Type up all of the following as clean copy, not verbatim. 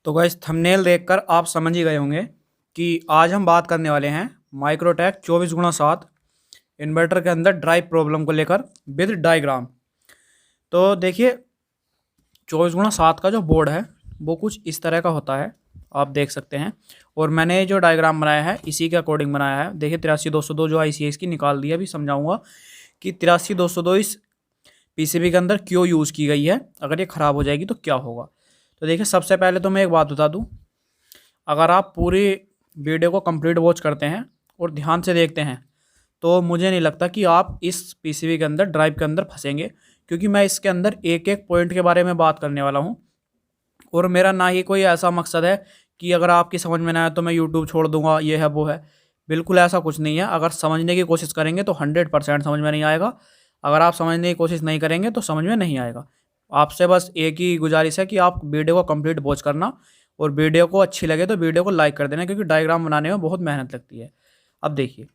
तो guys thumbnail देखकर आप समझ ही गए होंगे कि आज हम बात करने वाले हैं माइक्रोटेक 24x7 इन्वर्टर के अंदर ड्राइव प्रॉब्लम को लेकर विद डायग्राम। तो देखिए 24x7 का जो बोर्ड है वो कुछ इस तरह का होता है, आप देख सकते हैं। और मैंने जो डायग्राम बनाया है इसी के अकॉर्डिंग बनाया है। देखिए 83202 जो आईसी है इसकी निकाल दी, अभी समझाऊंगा कि 83202 इस पीसीबी के अंदर क्यों यूज़ की गई है, अगर ये ख़राब हो जाएगी तो क्या होगा। तो देखिए सबसे पहले तो मैं एक बात बता दूं, अगर आप पूरी वीडियो को कंप्लीट वॉच करते हैं और ध्यान से देखते हैं तो मुझे नहीं लगता कि आप इस पीसीबी के अंदर ड्राइव के अंदर फंसेंगे, क्योंकि मैं इसके अंदर एक एक पॉइंट के बारे में बात करने वाला हूं। और मेरा ना ही कोई ऐसा मकसद है कि अगर आपकी समझ में ना आए तो मैं यूट्यूब छोड़ दूंगा, ये है वो है। बिल्कुल ऐसा कुछ नहीं है। अगर समझने की कोशिश करेंगे तो 100% समझ में नहीं आएगा। अगर आप समझने की कोशिश नहीं करेंगे तो समझ में नहीं आएगा। आपसे बस एक ही गुजारिश है कि आप वीडियो को कंप्लीट वॉच करना, और वीडियो को अच्छी लगे तो वीडियो को लाइक कर देना, क्योंकि डायग्राम बनाने में बहुत मेहनत लगती है। अब देखिए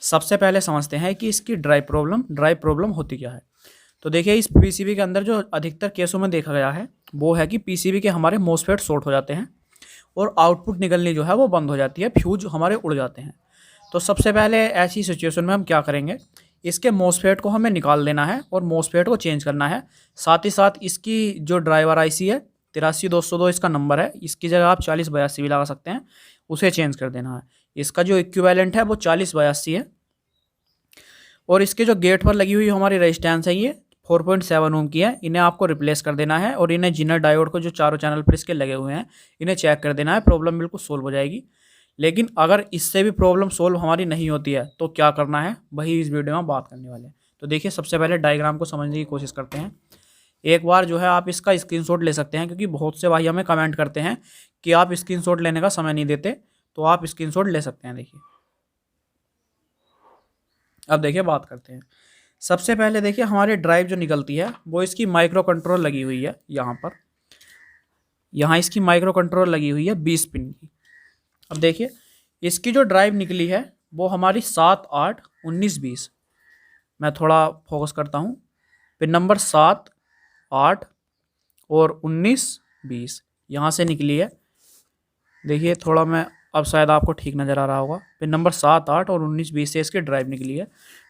सबसे पहले समझते हैं कि इसकी ड्राइव प्रॉब्लम होती क्या है। तो देखिए इस पीसीबी के अंदर जो अधिकतर केसों में देखा गया है वो है कि पीसीबी के हमारे मोसफेट शॉर्ट हो जाते हैं और आउटपुट निकलनी जो है वो बंद हो जाती है, फ्यूज हमारे उड़ जाते हैं। तो सबसे पहले ऐसी सिचुएशन में हम क्या करेंगे, इसके मोसफेट को हमें निकाल देना है और मोसफेट को चेंज करना है। साथ ही साथ इसकी जो ड्राइवर आईसी है 83202 इसका नंबर है, इसकी जगह आप 4082 भी लगा सकते हैं, उसे चेंज कर देना है। इसका जो इक्विवेलेंट है वो 4082 है। और इसके जो गेट पर लगी हुई हमारी रेजिस्टेंस है ये 4.7 ओम की है, इन्हें आपको रिप्लेस कर देना है। और इन्हें जिनर डायोड को जो चारों चैनल पर इसके लगे हुए हैं इन्हें चेक कर देना है, प्रॉब्लम बिल्कुल सोल्व हो जाएगी। लेकिन अगर इससे भी प्रॉब्लम सोल्व हमारी नहीं होती है तो क्या करना है, वही इस वीडियो में बात करने वाले हैं। तो देखिए सबसे पहले डायग्राम को समझने की कोशिश करते हैं। एक बार जो है आप इसका स्क्रीनशॉट ले सकते हैं, क्योंकि बहुत से भाई हमें कमेंट करते हैं कि आप स्क्रीनशॉट लेने का समय नहीं देते, तो आप स्क्रीनशॉट ले सकते हैं। देखिए अब देखिए बात करते हैं। सबसे पहले देखिए हमारी ड्राइव जो निकलती है वो इसकी माइक्रो कंट्रोल लगी हुई है यहाँ पर, यहाँ इसकी माइक्रो कंट्रोल लगी हुई है 20 पिन की। अब देखिए इसकी जो ड्राइव निकली है वो हमारी 7, 8, 19, 20। मैं थोड़ा फोकस करता हूँ। पिन नंबर 7, 8 और 19, 20 यहाँ से निकली है। देखिए थोड़ा मैं, अब शायद आपको ठीक नज़र आ रहा होगा। पिन नंबर 7, 8 और 19, 20 से इसकी ड्राइव निकली है।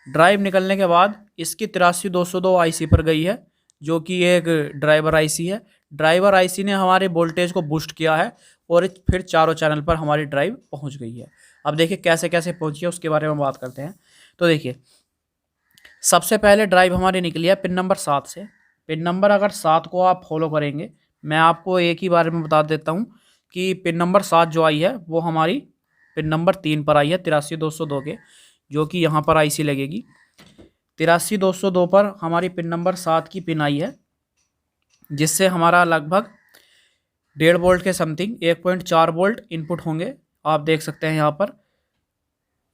ड्राइव निकलने के बाद इसकी 83202 आईसी पर गई है, जो कि एक ड्राइवर आईसी है। ड्राइवर आईसी ने हमारे वोल्टेज को बूस्ट किया है और फिर चारों चैनल पर हमारी ड्राइव पहुंच गई है। अब देखिए कैसे कैसे पहुंची है उसके बारे में बात करते हैं। तो देखिए सबसे पहले ड्राइव हमारी निकली है पिन नंबर 7 से। पिन नंबर अगर 7 को आप फॉलो करेंगे, मैं आपको एक ही बारे में बता देता हूँ कि पिन नंबर 7 जो आई है वो हमारी पिन नंबर 3 पर आई है 83202 के, जो कि यहाँ पर आईसी लगेगी। 83202 पर हमारी पिन नंबर 7 की पिन आई है, जिससे हमारा लगभग 1.5 वोल्ट के समथिंग 1.4 वोल्ट इनपुट होंगे। आप देख सकते हैं यहाँ पर,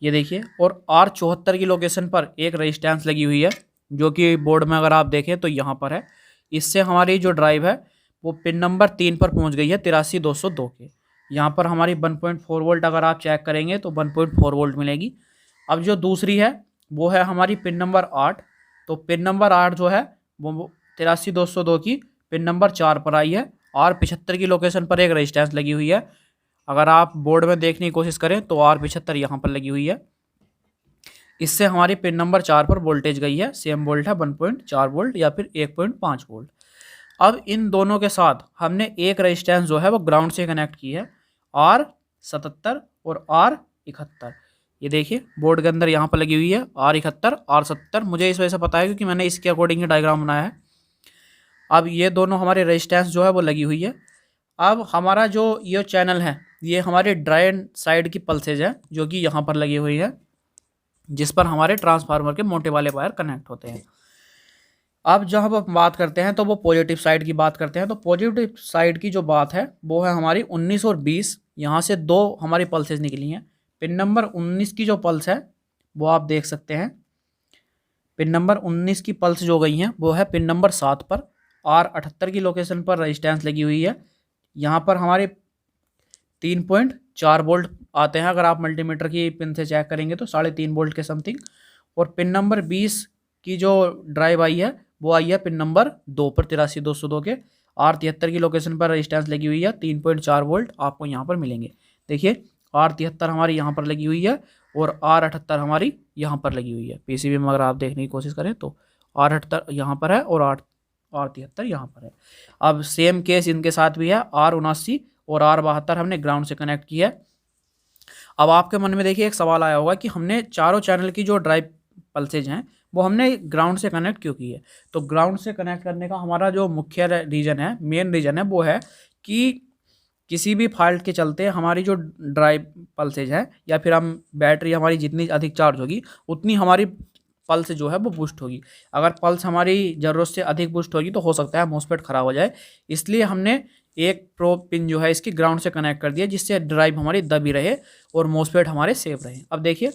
ये देखिए। और R74 की लोकेशन पर एक रेजिस्टेंस लगी हुई है, जो कि बोर्ड में अगर आप देखें तो यहाँ पर है। इससे हमारी जो ड्राइव है वो पिन नंबर 3 पर पहुँच गई है 83202 के। यहाँ पर हमारी 1.4 वोल्ट अगर आप चेक करेंगे तो 1.4 वोल्ट मिलेगी। अब जो दूसरी है वो है हमारी पिन नंबर 8। तो पिन नंबर 8 जो है वो 83202 की पिन नंबर 4 पर आई है। R75 की लोकेशन पर एक रेजिस्टेंस लगी हुई है। अगर आप बोर्ड में देखने की कोशिश करें तो R75 यहाँ पर लगी हुई है। इससे हमारी पिन नंबर 4 पर वोल्टेज गई है, सेम वोल्ट है 1.4 वोल्ट या फिर 1.5 वोल्ट। अब इन दोनों के साथ हमने एक रेजिस्टेंस जो है वो ग्राउंड से कनेक्ट की है, R77 और R71। ये देखिए बोर्ड के अंदर यहाँ पर लगी हुई है R71, R70। मुझे इस वजह से पता है क्योंकि मैंने इसके अकॉर्डिंग ही डायग्राम बनाया है। अब ये दोनों हमारे रेजिस्टेंस जो है वो लगी हुई है। अब हमारा जो ये चैनल है ये हमारे ड्राइन साइड की पल्सेज है, जो कि यहाँ पर लगी हुई है, जिस पर हमारे ट्रांसफार्मर के मोटे वाले वायर कनेक्ट होते हैं। अब जब हम बात करते हैं तो वो पॉजिटिव साइड की बात करते हैं। तो पॉजिटिव साइड की जो बात है वो है हमारी 19 और 20। यहाँ से दो हमारी पल्सेज निकली हैं। पिन नंबर 19 की जो पल्स है वो आप देख सकते हैं। पिन नंबर 19 की पल्स जो गई हैं वो है पिन नंबर 7 पर। R78 की लोकेशन पर रेजिस्टेंस लगी हुई है। यहाँ पर हमारे 3.4 वोल्ट आते हैं, अगर आप मल्टीमीटर की पिन से चेक करेंगे तो 3.5 वोल्ट के समथिंग। और पिन नंबर 20 की जो ड्राइव आई है वो आई है पिन नंबर 2 पर 83202 के। R73 की लोकेशन पर रेजिस्टेंस लगी हुई है 3.4 वोल्ट आपको यहाँ पर मिलेंगे। देखिए R73 हमारी यहाँ पर लगी हुई है और R78 हमारी यहाँ पर लगी हुई है। पीसीबी में अगर आप देखने की कोशिश करें तो R78 यहाँ पर है और R73 यहाँ पर है। अब सेम केस इनके साथ भी है, R79 और R72 हमने ग्राउंड से कनेक्ट किया है। अब आपके मन में देखिए एक सवाल आया होगा कि हमने चारों चैनल की जो ड्राइव पल्सेज हैं वो हमने ग्राउंड से कनेक्ट क्यों की है। तो ग्राउंड से कनेक्ट करने का हमारा जो मुख्य रीज़न है, मेन रीज़न है, वो है कि किसी भी फॉल्ट के चलते हमारी जो ड्राइव पल्सेज है या फिर हम बैटरी हमारी जितनी अधिक चार्ज होगी उतनी हमारी पल्स जो है वो बूस्ट होगी। अगर पल्स हमारी ज़रूरत से अधिक बूस्ट होगी तो हो सकता है मॉसफेट ख़राब हो जाए। इसलिए हमने एक प्रोब पिन जो है इसकी ग्राउंड से कनेक्ट कर दिया जिससे ड्राइव हमारी दबी रहे और मॉसफेट हमारे सेफ रहे। अब देखिए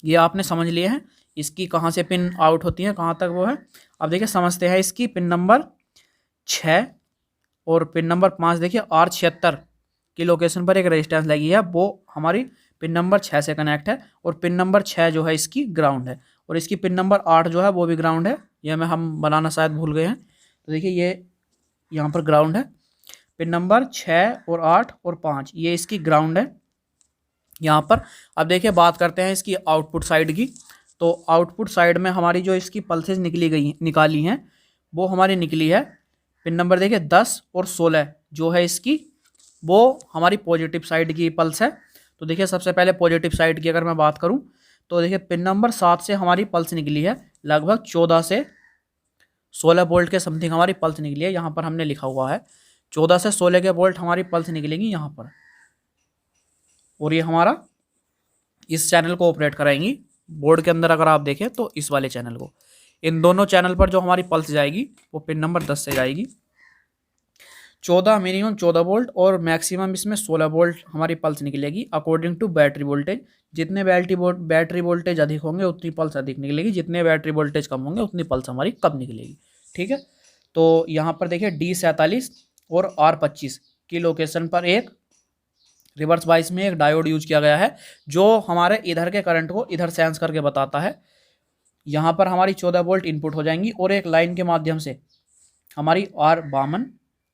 ये आपने समझ लिए हैं इसकी कहाँ से पिन आउट होती है, कहाँ तक वो है। अब देखिए समझते हैं इसकी पिन नंबर 6 और पिन नंबर 5। देखिए R76 की लोकेशन पर एक रेजिस्टेंस लगी है, वो हमारी पिन नंबर 6 से कनेक्ट है और पिन नंबर 6 जो है इसकी ग्राउंड है और इसकी पिन नंबर 8 जो है वो भी ग्राउंड है। यह में हम बनाना शायद भूल गए हैं। तो देखिए ये यहाँ पर ग्राउंड है, पिन नंबर 6 और 8 और 5 ये इसकी ग्राउंड है यहाँ पर। अब देखिए बात करते हैं इसकी आउटपुट साइड की। तो आउटपुट साइड में हमारी जो इसकी पल्सेस निकाली हैं वो हमारी निकली है पिन नंबर देखिए 10 और 16 जो है इसकी वो हमारी पॉजिटिव साइड की पल्स है। तो देखिए सबसे पहले पॉजिटिव साइड की अगर मैं बात करूं तो देखिए पिन नंबर 7 से हमारी पल्स निकली है, लगभग 14 से 16 वोल्ट के समथिंग हमारी पल्स निकली है। यहाँ पर हमने लिखा हुआ है 14 से 16 के वोल्ट हमारी पल्स निकलेंगी यहाँ पर और ये हमारा इस चैनल को ऑपरेट कराएंगी बोर्ड के अंदर। अगर आप देखें तो इस वाले चैनल को, इन दोनों चैनल पर जो हमारी पल्स जाएगी वो पिन नंबर 10 से जाएगी। 14 मिनिमम 14 वोल्ट और मैक्सिमम इसमें 16 वोल्ट हमारी पल्स निकलेगी अकॉर्डिंग टू बैटरी वोल्टेज। जितने बैटरी वोल्टेज अधिक होंगे उतनी पल्स अधिक निकलेगी, जितने बैटरी वोल्टेज कम होंगे उतनी पल्स हमारी कम निकलेगी। ठीक है, तो यहाँ पर देखिए D47 और R25 की लोकेशन पर एक रिवर्स बाइस में एक डायोड यूज किया गया है जो हमारे इधर के करंट को इधर सेंस करके बताता है। यहाँ पर हमारी 14 वोल्ट इनपुट हो जाएंगी और एक लाइन के माध्यम से हमारी R52,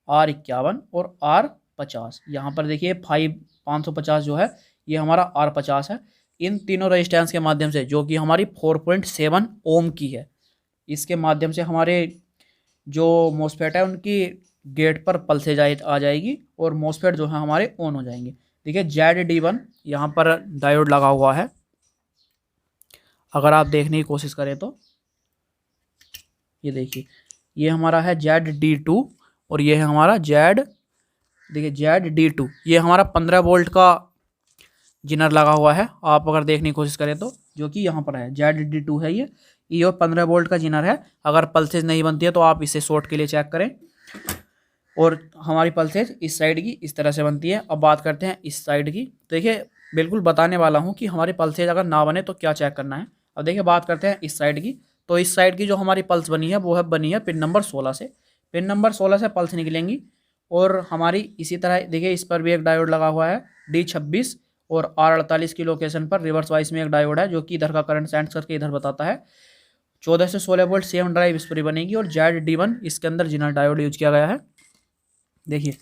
R51 और R50, यहाँ पर देखिए 550 जो है ये हमारा R50 है। इन तीनों रेजिस्टेंस के माध्यम से जो कि हमारी 4.7 ओम की है, इसके माध्यम से हमारे जो मॉसफेट है उनकी गेट पर पल्सेज आ जाएगी और मॉसफेट जो है हमारे ऑन हो जाएंगे। देखिए ZD1 यहाँ पर डायोड लगा हुआ है, अगर आप देखने की कोशिश करें तो ये देखिए ये हमारा है ZD2 और ये है हमारा देखिए ZD2 ये हमारा 15 वोल्ट का जिनर लगा हुआ है। आप अगर देखने की कोशिश करें तो जो कि यहाँ पर है ZD2 है ये और 15 वोल्ट का जिनर है। अगर पल्सेज नहीं बनती है तो आप इसे शॉर्ट के लिए चेक करें। और हमारी पल्सेज इस साइड की इस तरह से बनती है। अब बात करते हैं इस साइड की। देखिए बिल्कुल बताने वाला हूँ कि हमारी पल्सेज अगर ना बने तो क्या चेक करना है। अब देखिए बात करते हैं इस साइड की। तो इस साइड की जो हमारी पल्स बनी है वो बनी है पिन नंबर 16 से। पिन नंबर 16 से पल्स निकलेंगी और हमारी इसी तरह देखिए इस पर भी एक डायोड लगा हुआ है D26 और R48 की लोकेशन पर रिवर्स वाइस में एक डायोड है जो कि इधर का करंट सेंस करके इधर बताता है। 14 से 16 वोल्ट सेम ड्राइव इस पर बनेगी और ZD1 इसके अंदर जिनर डायोड यूज किया गया है। देखिए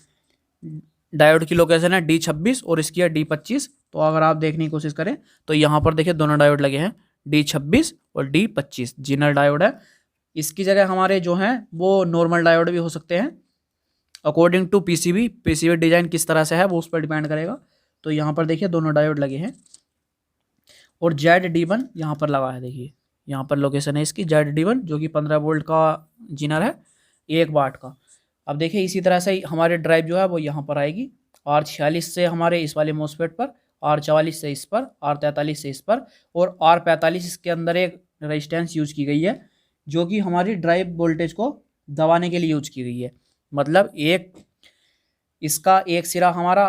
डायोड की लोकेशन है D26 और इसकी है D25। तो अगर आप देखने की कोशिश करें तो यहाँ पर देखिए दोनों डायोड लगे हैं D26 और D25 जिनर डायोड है। इसकी जगह हमारे जो हैं वो नॉर्मल डायोड भी हो सकते हैं अकॉर्डिंग टू पीसीबी डिजाइन किस तरह से है वो उस पर डिपेंड करेगा। तो यहाँ पर देखिए दोनों डायोड लगे हैं और ZD1 यहाँ पर लगा है। देखिए यहाँ पर लोकेशन है इसकी ZD1 जो कि 15 वोल्ट का जिनर है 1 वाट का। अब देखिए इसी तरह से हमारे ड्राइव जो है वो यहाँ पर आएगी R46 से हमारे इस वाले मॉसफेट पर, R44 से इस पर, R43 से इस पर और R45 इसके अंदर एक रेजिस्टेंस यूज की गई है जो कि हमारी ड्राइव वोल्टेज को दबाने के लिए यूज की गई है। मतलब इसका एक सिरा हमारा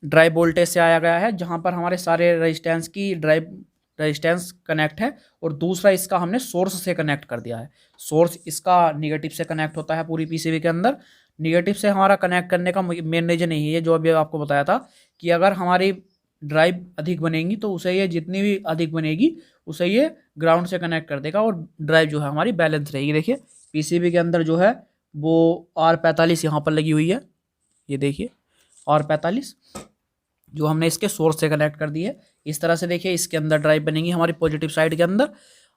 ड्राइव वोल्टेज से आया गया है जहाँ पर हमारे सारे रेजिस्टेंस की रेजिस्टेंस कनेक्ट है और दूसरा इसका हमने सोर्स से कनेक्ट कर दिया है। सोर्स इसका निगेटिव से कनेक्ट होता है पूरी पीसीबी के अंदर। निगेटिव से हमारा कनेक्ट करने का मेन रीजन यही है जो अभी आपको बताया था कि अगर हमारी ड्राइव अधिक बनेगी तो उसे ये जितनी भी अधिक बनेगी उसे ये ग्राउंड से कनेक्ट कर देगा और ड्राइव जो है हमारी बैलेंस रहेगी। देखिए पीसीबी के अंदर जो है वो R45 यहाँ पर लगी हुई है, ये देखिए R45 जो हमने इसके सोर्स से कनेक्ट कर दी है। इस तरह से देखिए इसके अंदर ड्राइव बनेगी हमारी पॉजिटिव साइड के अंदर।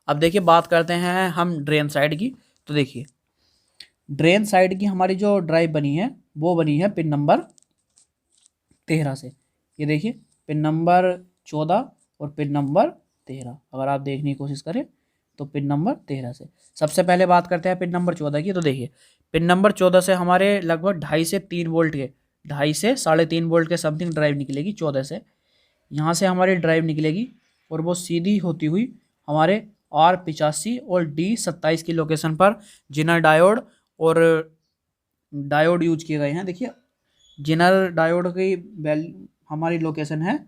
अब देखिए बात करते हैं हम ड्रेन साइड की। तो देखिए ड्रेन साइड की हमारी जो ड्राइव बनी है वो बनी है पिन नंबर 13 से। ये देखिए पिन नंबर 14 और पिन नंबर 13, अगर आप देखने की कोशिश करें तो पिन नंबर 13 से। सबसे पहले बात करते हैं पिन नंबर 14 की। तो देखिए पिन नंबर 14 से हमारे लगभग 2.5 से 3 वोल्ट के, 2.5 से 3.5 वोल्ट के समथिंग ड्राइव निकलेगी 14 से। यहाँ से हमारी ड्राइव निकलेगी और वो सीधी होती हुई हमारे R85 और D27 की लोकेशन पर जिनर डायोड और डायोड यूज किए गए हैं। देखिए जिनर डायोड की वैल्यू हमारी लोकेशन है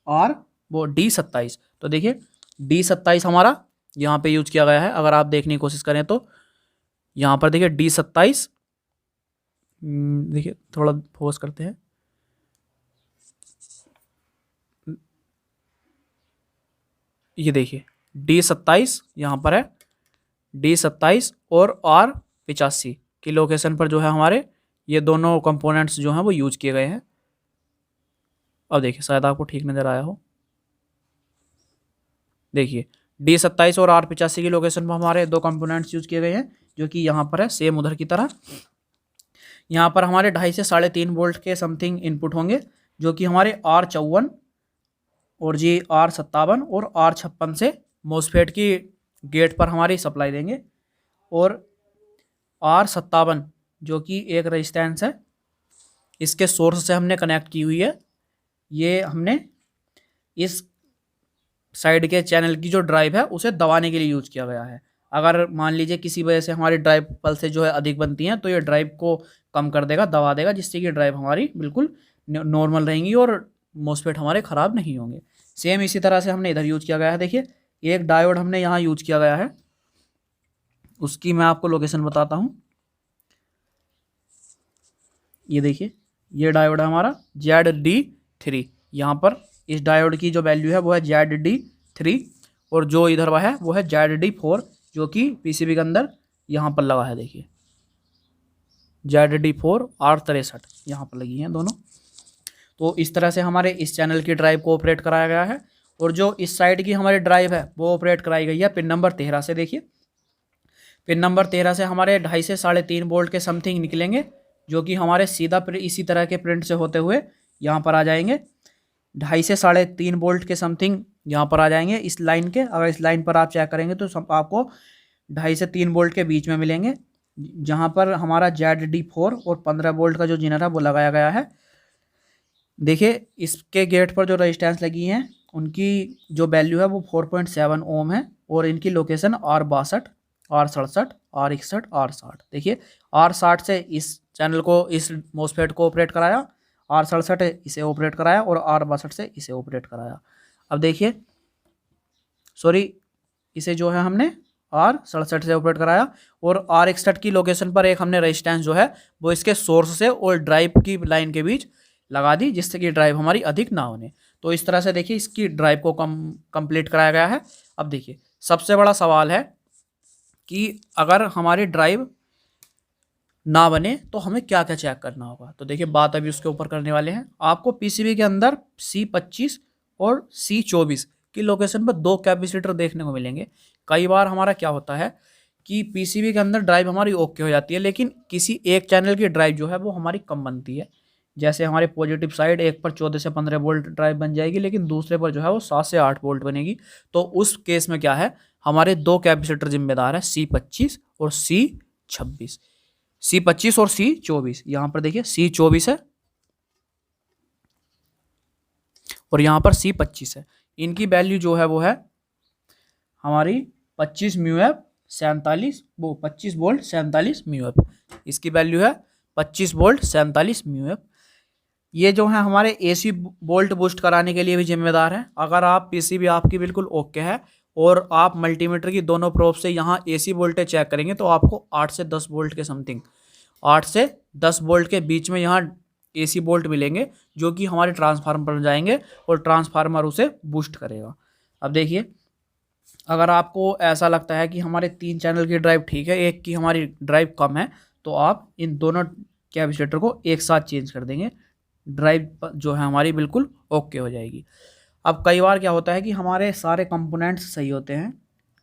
और वो D27। तो देखिए D27 हमारा यहाँ पे यूज किया गया है। अगर आप देखने की कोशिश करें तो यहाँ पर देखिए D27, देखिए थोड़ा फोकस करते हैं, ये देखिए D27 यहाँ पर है, D27 और R85 की लोकेशन पर जो है हमारे ये दोनों कंपोनेंट्स जो हैं वो यूज किए गए हैं। अब देखिए शायद आपको ठीक नज़र आया हो, देखिए D27 और R85 की लोकेशन पर हमारे दो कंपोनेंट्स यूज किए गए हैं जो कि यहाँ पर है सेम उधर की तरह। यहाँ पर हमारे 2.5 से 3.5 वोल्ट के समथिंग इनपुट होंगे जो कि हमारे R54 और जी R57 और R56 से मोसफेट की गेट पर हमारी सप्लाई देंगे। और R57 जो कि एक रेजिस्टेंस है, इसके सोर्स से हमने कनेक्ट की हुई है। ये हमने इस साइड के चैनल की जो ड्राइव है उसे दबाने के लिए यूज किया गया है। अगर मान लीजिए किसी वजह से हमारी ड्राइव पल्सें जो है अधिक बनती हैं तो ये ड्राइव को कम कर देगा, दबा देगा, जिससे कि ड्राइव हमारी बिल्कुल नॉर्मल रहेंगी और मोसफेट हमारे ख़राब नहीं होंगे। सेम इसी तरह से हमने इधर यूज किया गया है। देखिए एक डायोड हमने यहाँ यूज किया गया है, उसकी मैं आपको लोकेशन बताता हूँ। ये देखिए ये डायोड है हमारा ZD3। यहाँ पर इस डायोड की जो वैल्यू है वो है ZD3 और जो इधर वह है वो है ZD4 जो कि पीसीबी के अंदर यहाँ पर लगा है। देखिए ZD4 R63 यहाँ पर लगी हैं दोनों। तो इस तरह से हमारे इस चैनल की ड्राइव को ऑपरेट कराया गया है। और जो इस साइड की हमारी ड्राइव है वो ऑपरेट कराई गई है पिन नंबर 13 से। देखिए पिन नंबर 13 से हमारे 2.5 से 3.5 वोल्ट के समथिंग निकलेंगे जो कि हमारे सीधा इसी तरह के प्रिंट से होते हुए यहाँ पर आ जाएंगे। 2.5 से 3.5 वोल्ट के समथिंग यहाँ पर आ जाएंगे इस लाइन के। अगर इस लाइन पर आप चेक करेंगे तो आपको 2.5 से 3 वोल्ट के बीच में मिलेंगे, जहाँ पर हमारा ZD4 और 15 वोल्ट का जो जिनर है वो लगाया गया है। देखिए इसके गेट पर जो रेजिस्टेंस लगी हैं उनकी जो वैल्यू है वो 4.7 ओम है और इनकी location R62, R67, R61, R60। देखिए R60 से इस चैनल को, इस मोसफेट को ऑपरेट कराया, R67 इसे ऑपरेट कराया और R62 से इसे ऑपरेट कराया। अब देखिए सॉरी, इसे जो है हमने R67 से ऑपरेट कराया और R61 की लोकेशन पर एक हमने रेजिस्टेंस जो है वो इसके सोर्स से और ड्राइव की लाइन के बीच लगा दी, जिससे कि ड्राइव हमारी अधिक ना होने। तो इस तरह से देखिए इसकी ड्राइव को कंप्लीट कराया गया है। अब देखिए सबसे बड़ा सवाल है कि अगर हमारी ड्राइव ना बने तो हमें क्या क्या चेक करना होगा। तो देखिए बात अभी उसके ऊपर करने वाले हैं। आपको पीसीबी के अंदर C25 और C24 की लोकेशन पर दो कैपेसिटर देखने को मिलेंगे। कई बार हमारा क्या होता है कि पीसीबी के अंदर ड्राइव हमारी ओके हो जाती है, लेकिन किसी एक चैनल की ड्राइव जो है वो हमारी कम बनती है। जैसे हमारे पॉजिटिव साइड एक पर 14 से 15 वोल्ट ड्राइव बन जाएगी, लेकिन दूसरे पर जो है वो 7 से 8 वोल्ट बनेगी। तो उस केस में क्या है, हमारे दो कैपेसिटर जिम्मेदार है, C25 और C26। C25 और C24, यहाँ पर देखिए C24 है और यहाँ पर C25 है। इनकी वैल्यू जो है वो है हमारी 25 म्यूएफ 47 वो 25 वोल्ट 47 म्यूएफ। इसकी वैल्यू है 25 वोल्ट 47 म्यूएफ। ये जो है हमारे एसी वोल्ट बूस्ट कराने के लिए भी जिम्मेदार है। अगर आप पीसीबी आपकी बिल्कुल ओके है और आप मल्टीमीटर की दोनों प्रोब से यहाँ एसी वोल्टेज चेक करेंगे तो आपको 8 से 10 वोल्ट के समथिंग, 8 से 10 वोल्ट के बीच में यहाँ एसी वोल्ट मिलेंगे, जो कि हमारे ट्रांसफार्मर पर जाएंगे और ट्रांसफार्मर उसे बूस्ट करेगा। अब देखिए अगर आपको ऐसा लगता है कि हमारे 3 चैनल की ड्राइव ठीक है, एक की हमारी ड्राइव कम है, तो तो आप इन दोनों कैपेसिटर को एक साथ चेंज कर देंगे, ड्राइव जो है हमारी बिल्कुल ओके हो जाएगी। अब कई बार क्या होता है कि हमारे सारे कंपोनेंट्स सही होते हैं,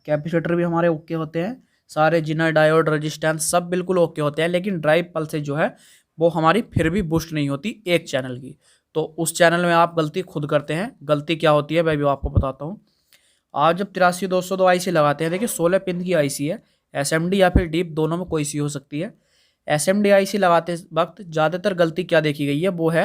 कैपेसिटर भी हमारे ओके होते हैं, सारे जिनर डायोड रेजिस्टेंस सब बिल्कुल ओके होते हैं, लेकिन ड्राइव पल्सेस जो है वो हमारी फिर भी बूस्ट नहीं होती एक चैनल की। तो उस चैनल में आप गलती खुद करते हैं। गलती क्या होती है मैं भी आपको बताता हूँ। आप जब 83-202 आईसी लगाते हैं, देखिए 16 पिन की आईसी है, एसएमडी या फिर डीप दोनों में कोई सी हो सकती है। एसएमडी आईसी लगाते वक्त ज़्यादातर गलती क्या देखी गई है वो है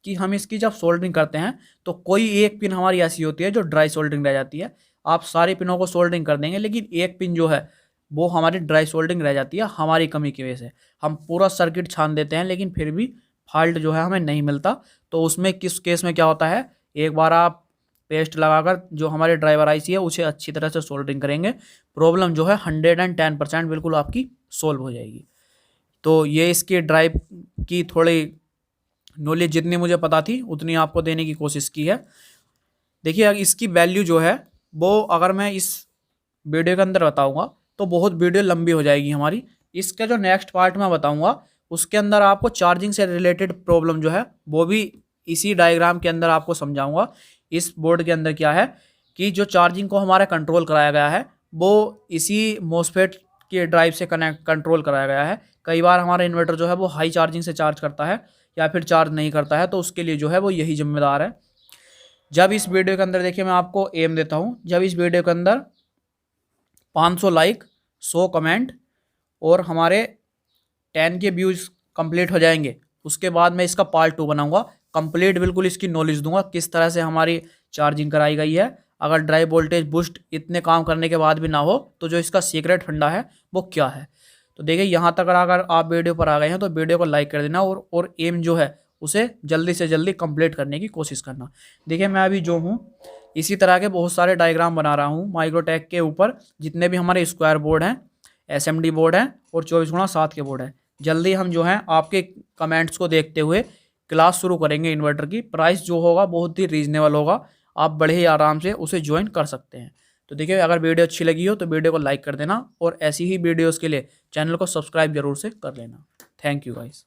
कि हम इसकी जब सोल्डरिंग करते हैं तो कोई एक पिन हमारी ऐसी होती है जो ड्राई सोल्डरिंग रह जाती है। आप सारी पिनों को सोल्डरिंग कर देंगे लेकिन एक पिन जो है वो हमारी ड्राई सोल्डरिंग रह जाती है हमारी कमी की वजह से। हम पूरा सर्किट छान देते हैं लेकिन फिर भी फॉल्ट जो है हमें नहीं मिलता। तो उसमें किस केस में क्या होता है, एक बार आप पेस्ट लगाकर जो हमारे ड्राइवर आईसी है उसे अच्छी तरह से सोल्डरिंग करेंगे, प्रॉब्लम जो है 110% बिल्कुल आपकी सोल्व हो जाएगी। तो ये इसकी ड्राइव की थोड़ी नॉलेज जितनी मुझे पता थी उतनी आपको देने की कोशिश की है। देखिए अगर इसकी वैल्यू जो है वो अगर मैं इस वीडियो के अंदर बताऊंगा तो बहुत वीडियो लंबी हो जाएगी हमारी। इसका जो नेक्स्ट पार्ट मैं बताऊंगा उसके अंदर आपको चार्जिंग से रिलेटेड प्रॉब्लम जो है वो भी इसी डायग्राम के अंदर आपको समझाऊंगा। इस बोर्ड के अंदर क्या है कि जो चार्जिंग को हमारा कंट्रोल कराया गया है वो इसी मोसफेट के ड्राइव से कंट्रोल कराया गया है। कई बार हमारा इन्वर्टर जो है वो हाई चार्जिंग से चार्ज करता है या फिर चार्ज नहीं करता है, तो उसके लिए जो है वो यही जिम्मेदार है। जब इस वीडियो के अंदर देखिए मैं आपको एम देता हूँ, जब इस वीडियो के अंदर 500 लाइक 100 कमेंट और हमारे 10 के व्यूज़ कंप्लीट हो जाएंगे उसके बाद मैं इसका पार्ट 2 बनाऊंगा, कंप्लीट बिल्कुल इसकी नॉलेज दूंगा किस तरह से हमारी चार्जिंग कराई गई है। अगर ड्राइव वोल्टेज बूस्ट इतने काम करने के बाद भी ना हो तो जो इसका सीक्रेट फंडा है वो क्या है। तो देखिए यहाँ तक अगर आप वीडियो पर आ गए हैं तो वीडियो को लाइक कर देना और एम जो है उसे जल्दी से जल्दी कंप्लीट करने की कोशिश करना। देखिए मैं अभी जो हूँ इसी तरह के बहुत सारे डायग्राम बना रहा हूँ माइक्रोटेक के ऊपर, जितने भी हमारे स्क्वायर बोर्ड हैं, एसएमडी बोर्ड हैं और 24x7 के बोर्ड हैं। जल्दी हम जो हैं आपके कमेंट्स को देखते हुए क्लास शुरू करेंगे इन्वर्टर की। प्राइस जो होगा बहुत ही रीजनेबल होगा, आप बड़े ही आराम से उसे ज्वाइन कर सकते हैं। तो देखिए अगर वीडियो अच्छी लगी हो तो वीडियो को लाइक कर देना और ऐसी ही वीडियोस के लिए चैनल को सब्सक्राइब जरूर से कर लेना। Thank you guys.